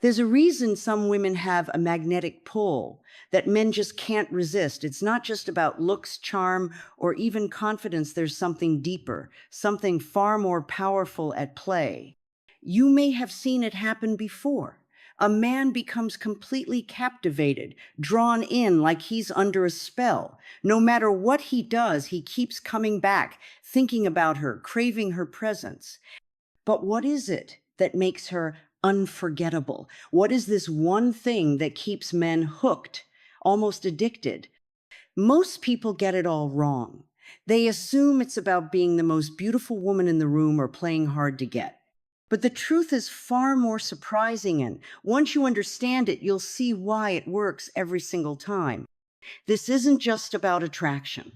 There's a reason some women have a magnetic pull that men just can't resist. It's not just about looks, charm, or even confidence. There's something deeper, something far more powerful at play. You may have seen it happen before. A man becomes completely captivated, drawn in like he's under a spell. No matter what he does, he keeps coming back, thinking about her, craving her presence. But what is it that makes her unforgettable? What is this one thing that keeps men hooked, almost addicted? Most people get it all wrong. They assume it's about being the most beautiful woman in the room or playing hard to get. But the truth is far more surprising, and once you understand it, you'll see why it works every single time. This isn't just about attraction.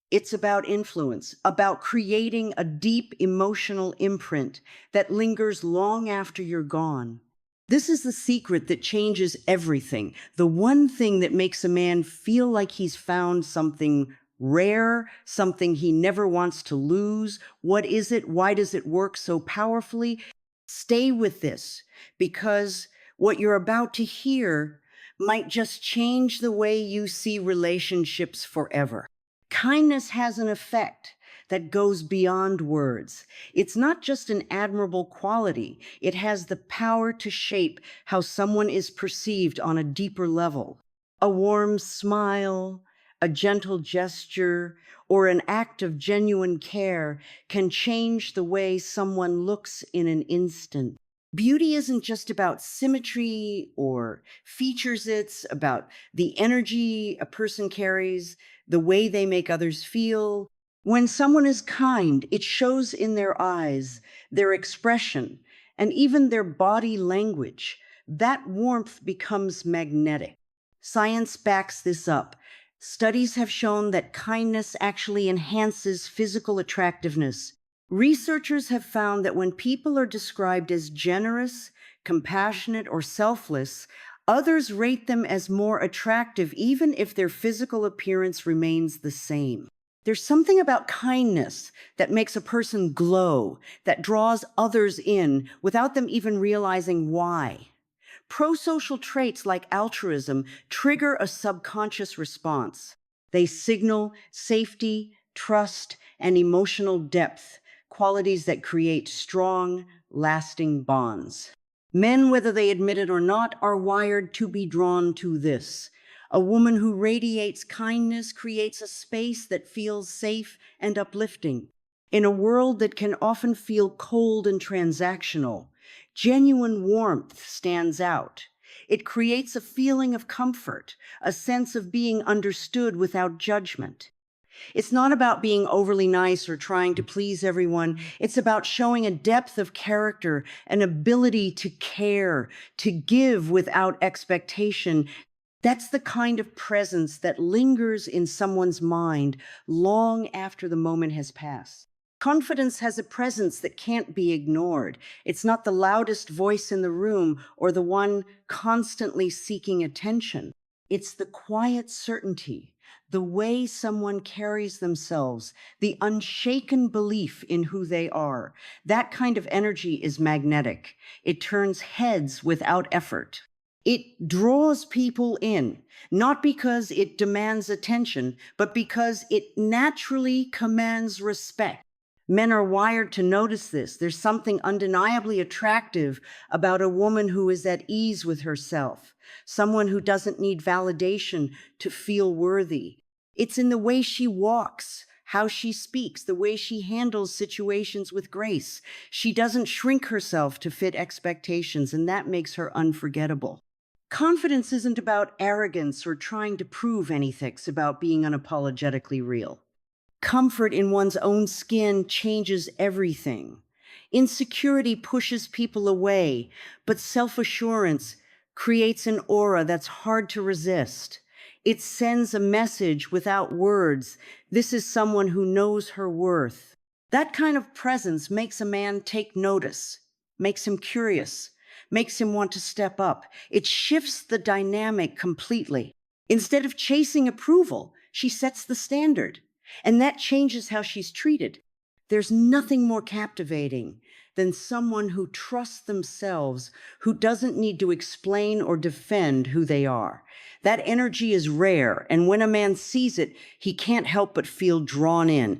It's about influence, about creating a deep emotional imprint that lingers long after you're gone. This is the secret that changes everything. The one thing that makes a man feel like he's found something rare, something he never wants to lose. What is it? Why does it work so powerfully? Stay with this, because what you're about to hear might just change the way you see relationships forever. Kindness has an effect that goes beyond words. It's not just an admirable quality, it has the power to shape how someone is perceived on a deeper level. A warm smile, a gentle gesture, or an act of genuine care can change the way someone looks in an instant. Beauty isn't just about symmetry or features, it's about the energy a person carries, the way they make others feel. When someone is kind, it shows in their eyes, their expression, and even their body language. That warmth becomes magnetic. Science backs this up. Studies have shown that kindness actually enhances physical attractiveness. Researchers have found that when people are described as generous, compassionate, or selfless, others rate them as more attractive even if their physical appearance remains the same. There's something about kindness that makes a person glow, that draws others in without them even realizing why. Pro-social traits like altruism trigger a subconscious response. They signal safety, trust, and emotional depth, qualities that create strong, lasting bonds. Men, whether they admit it or not, are wired to be drawn to this. A woman who radiates kindness creates a space that feels safe and uplifting. In a world that can often feel cold and transactional, genuine warmth stands out. It creates a feeling of comfort, a sense of being understood without judgment. It's not about being overly nice or trying to please everyone. It's about showing a depth of character, an ability to care, to give without expectation. That's the kind of presence that lingers in someone's mind long after the moment has passed. Confidence has a presence that can't be ignored. It's not the loudest voice in the room or the one constantly seeking attention. It's the quiet certainty, the way someone carries themselves, the unshaken belief in who they are. That kind of energy is magnetic. It turns heads without effort. It draws people in, not because it demands attention, but because it naturally commands respect. Men are wired to notice this. There's something undeniably attractive about a woman who is at ease with herself, someone who doesn't need validation to feel worthy. It's in the way she walks, how she speaks, the way she handles situations with grace. She doesn't shrink herself to fit expectations, and that makes her unforgettable. Confidence isn't about arrogance or trying to prove anything. It's about being unapologetically real. Comfort in one's own skin changes everything. Insecurity pushes people away, but self-assurance creates an aura that's hard to resist. It sends a message without words. This is someone who knows her worth. That kind of presence makes a man take notice, makes him curious, makes him want to step up. It shifts the dynamic completely. Instead of chasing approval, she sets the standard. And that changes how she's treated. There's nothing more captivating than someone who trusts themselves, who doesn't need to explain or defend who they are. That energy is rare, and when a man sees it, he can't help but feel drawn in.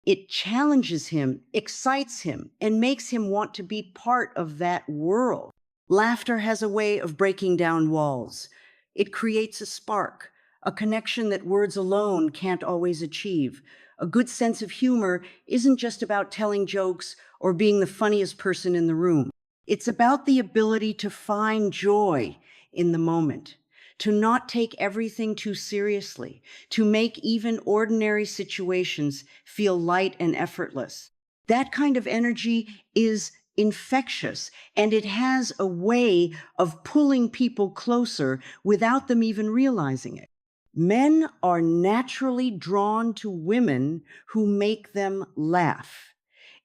It challenges him, excites him, and makes him want to be part of that world. Laughter has a way of breaking down walls. It creates a spark, a connection that words alone can't always achieve. A good sense of humor isn't just about telling jokes or being the funniest person in the room. It's about the ability to find joy in the moment, to not take everything too seriously, to make even ordinary situations feel light and effortless. That kind of energy is infectious, and it has a way of pulling people closer without them even realizing it. Men are naturally drawn to women who make them laugh.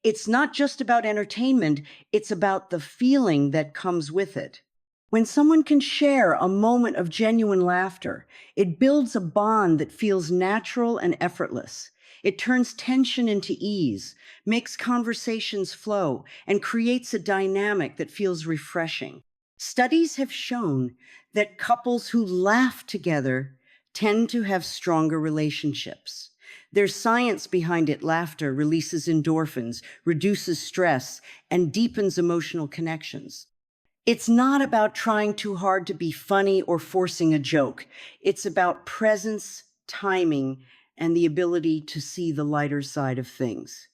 It's not just about entertainment, it's about the feeling that comes with it. When someone can share a moment of genuine laughter, it builds a bond that feels natural and effortless. It turns tension into ease, makes conversations flow, and creates a dynamic that feels refreshing. Studies have shown that couples who laugh together tend to have stronger relationships. There's science behind it. Laughter releases endorphins, reduces stress, and deepens emotional connections. It's not about trying too hard to be funny or forcing a joke. It's about presence, timing, and the ability to see the lighter side of things.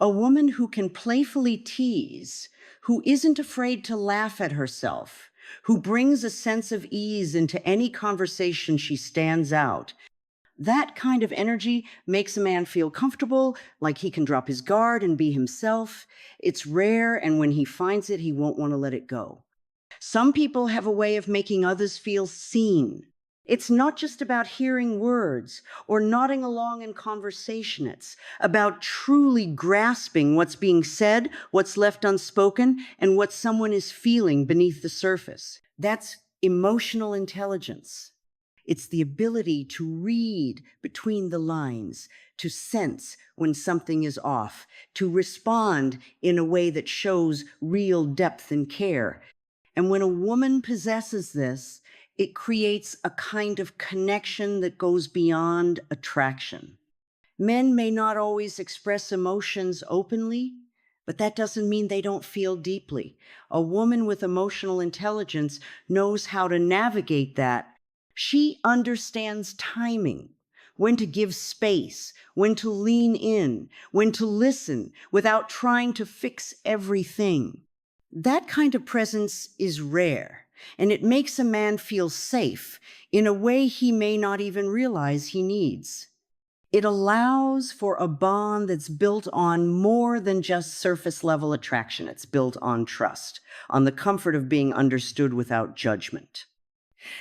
A woman who can playfully tease, who isn't afraid to laugh at herself, who brings a sense of ease into any conversation, she stands out. That kind of energy makes a man feel comfortable, like he can drop his guard and be himself. It's rare, and when he finds it, he won't want to let it go. Some people have a way of making others feel seen. It's not just about hearing words or nodding along in conversation. It's about truly grasping what's being said, what's left unspoken, and what someone is feeling beneath the surface. That's emotional intelligence. It's the ability to read between the lines, to sense when something is off, to respond in a way that shows real depth and care. And when a woman possesses this, it creates a kind of connection that goes beyond attraction. Men may not always express emotions openly, but that doesn't mean they don't feel deeply. A woman with emotional intelligence knows how to navigate that. She understands timing, when to give space, when to lean in, when to listen without trying to fix everything. That kind of presence is rare, and it makes a man feel safe in a way he may not even realize he needs. It allows for a bond that's built on more than just surface level attraction. It's built on trust, on the comfort of being understood without judgment.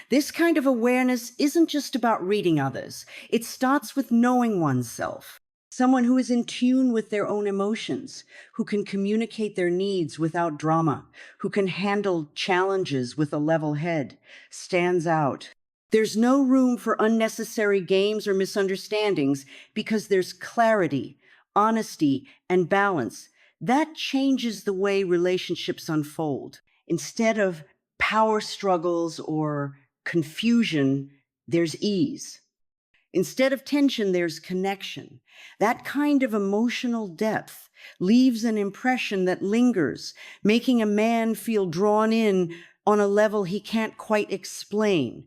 This kind of awareness isn't just about reading others. It starts with knowing oneself. Someone who is in tune with their own emotions, who can communicate their needs without drama, who can handle challenges with a level head, stands out. There's no room for unnecessary games or misunderstandings because there's clarity, honesty, and balance. That changes the way relationships unfold. Instead of power struggles or confusion, there's ease. Instead of tension, there's connection. That kind of emotional depth leaves an impression that lingers, making a man feel drawn in on a level he can't quite explain.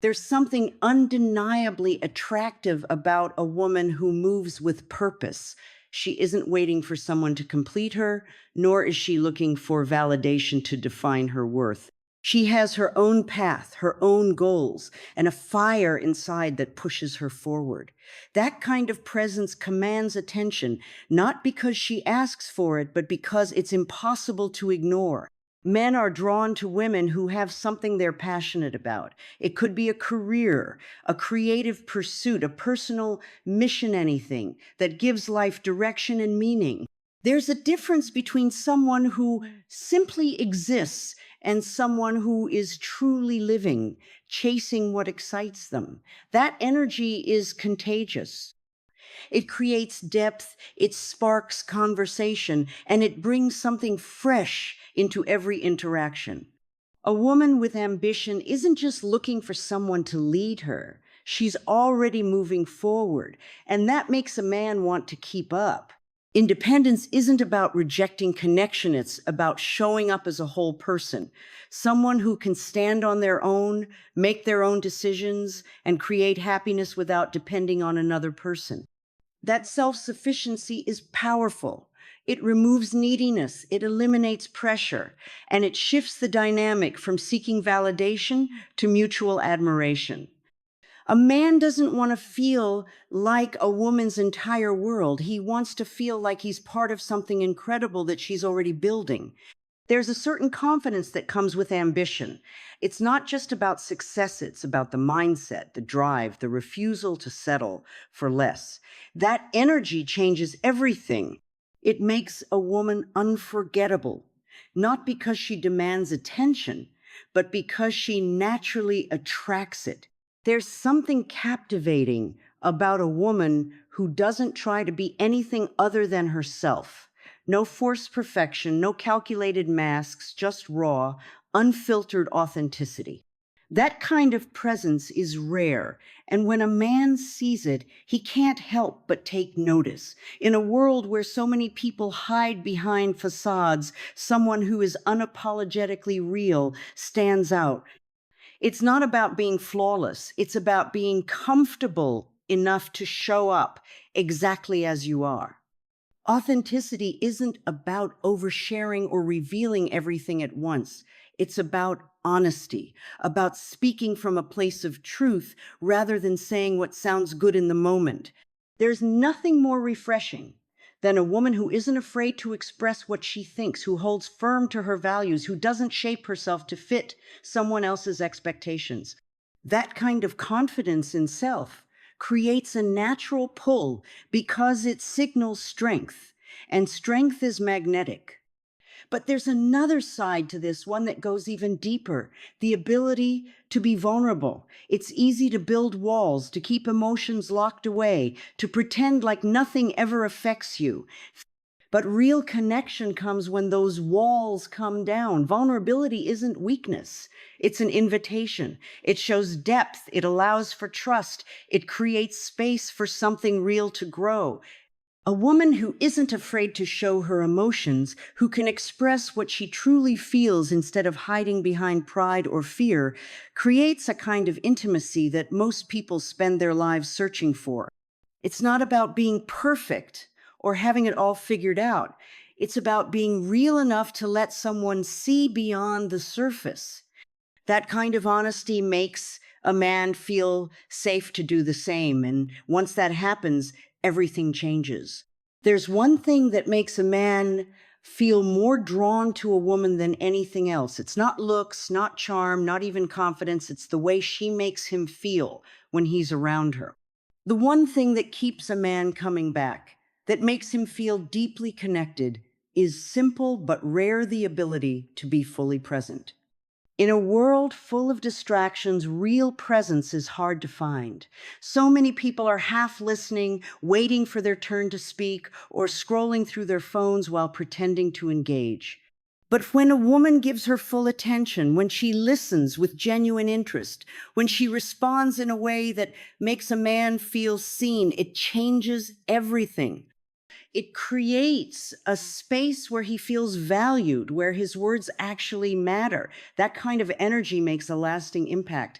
There's something undeniably attractive about a woman who moves with purpose. She isn't waiting for someone to complete her, nor is she looking for validation to define her worth. She has her own path, her own goals, and a fire inside that pushes her forward. That kind of presence commands attention, not because she asks for it, but because it's impossible to ignore. Men are drawn to women who have something they're passionate about. It could be a career, a creative pursuit, a personal mission, anything that gives life direction and meaning. There's a difference between someone who simply exists and someone who is truly living, chasing what excites them. That energy is contagious. It creates depth, it sparks conversation, and it brings something fresh into every interaction. A woman with ambition isn't just looking for someone to lead her. She's already moving forward, and that makes a man want to keep up. Independence isn't about rejecting connection, it's about showing up as a whole person. Someone who can stand on their own, make their own decisions, and create happiness without depending on another person. That self-sufficiency is powerful. It removes neediness, it eliminates pressure, and it shifts the dynamic from seeking validation to mutual admiration. A man doesn't want to feel like a woman's entire world. He wants to feel like he's part of something incredible that she's already building. There's a certain confidence that comes with ambition. It's not just about success, it's about the mindset, the drive, the refusal to settle for less. That energy changes everything. It makes a woman unforgettable, not because she demands attention, but because she naturally attracts it. There's something captivating about a woman who doesn't try to be anything other than herself. No forced perfection, no calculated masks, just raw, unfiltered authenticity. That kind of presence is rare, and when a man sees it, he can't help but take notice. In a world where so many people hide behind facades, someone who is unapologetically real stands out. It's not about being flawless, it's about being comfortable enough to show up exactly as you are. Authenticity isn't about oversharing or revealing everything at once. It's about honesty, about speaking from a place of truth rather than saying what sounds good in the moment. There's nothing more refreshing than a woman who isn't afraid to express what she thinks, who holds firm to her values, who doesn't shape herself to fit someone else's expectations. That kind of confidence in self creates a natural pull because it signals strength, and strength is magnetic. But there's another side to this, one that goes even deeper, the ability to be vulnerable. It's easy to build walls, to keep emotions locked away, to pretend like nothing ever affects you. But real connection comes when those walls come down. Vulnerability isn't weakness, it's an invitation. It shows depth, it allows for trust, it creates space for something real to grow. A woman who isn't afraid to show her emotions, who can express what she truly feels instead of hiding behind pride or fear, creates a kind of intimacy that most people spend their lives searching for. It's not about being perfect or having it all figured out. It's about being real enough to let someone see beyond the surface. That kind of honesty makes a man feel safe to do the same. And once that happens, everything changes. There's one thing that makes a man feel more drawn to a woman than anything else. It's not looks, not charm, not even confidence. It's the way she makes him feel when he's around her. The one thing that keeps a man coming back, that makes him feel deeply connected, is simple but rare: the ability to be fully present. In a world full of distractions, real presence is hard to find. So many people are half listening, waiting for their turn to speak, or scrolling through their phones while pretending to engage. But when a woman gives her full attention, when she listens with genuine interest, when she responds in a way that makes a man feel seen, it changes everything. It creates a space where he feels valued, where his words actually matter. That kind of energy makes a lasting impact.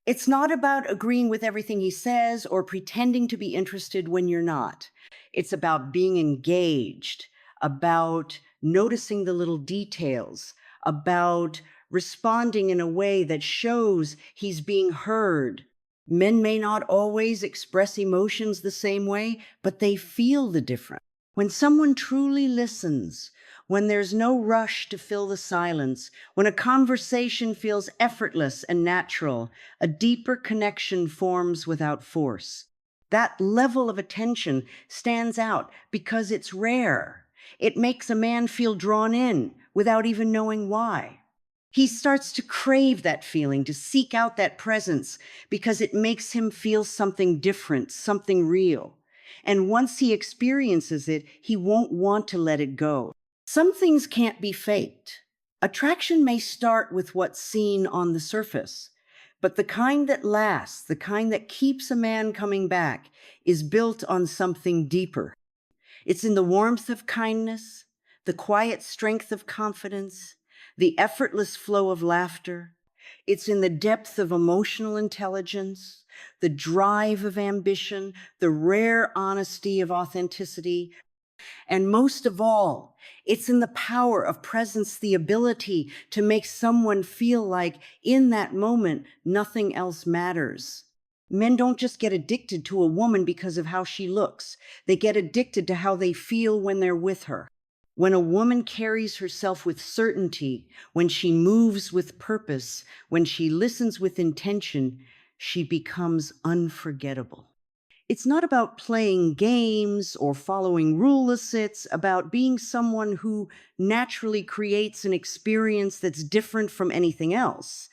It's not about agreeing with everything he says or pretending to be interested when you're not. It's about being engaged, about noticing the little details, about responding in a way that shows he's being heard. Men may not always express emotions the same way, but they feel the difference. When someone truly listens, when there's no rush to fill the silence, when a conversation feels effortless and natural, a deeper connection forms without force. That level of attention stands out because it's rare. It makes a man feel drawn in without even knowing why. He starts to crave that feeling, to seek out that presence, because it makes him feel something different, something real. And once he experiences it, he won't want to let it go. Some things can't be faked. Attraction may start with what's seen on the surface, but the kind that lasts, the kind that keeps a man coming back, is built on something deeper. It's in the warmth of kindness, the quiet strength of confidence, the effortless flow of laughter. It's in the depth of emotional intelligence, the drive of ambition, the rare honesty of authenticity, and most of all, it's in the power of presence, the ability to make someone feel like in that moment, nothing else matters. Men don't just get addicted to a woman because of how she looks. They get addicted to how they feel when they're with her. When a woman carries herself with certainty, when she moves with purpose, when she listens with intention, she becomes unforgettable. It's not about playing games or following rule lists. It's about being someone who naturally creates an experience that's different from anything else.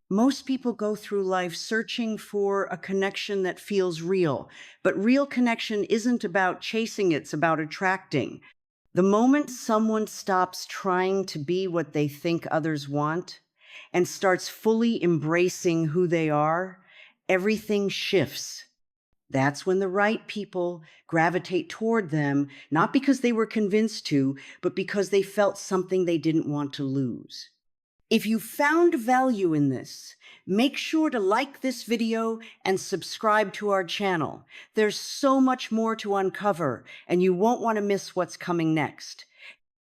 Most people go through life searching for a connection that feels real, but real connection isn't about chasing, it's about attracting. The moment someone stops trying to be what they think others want and starts fully embracing who they are, everything shifts. That's when the right people gravitate toward them, not because they were convinced to, but because they felt something they didn't want to lose. If you found value in this, make sure to like this video and subscribe to our channel. There's so much more to uncover, and you won't want to miss what's coming next.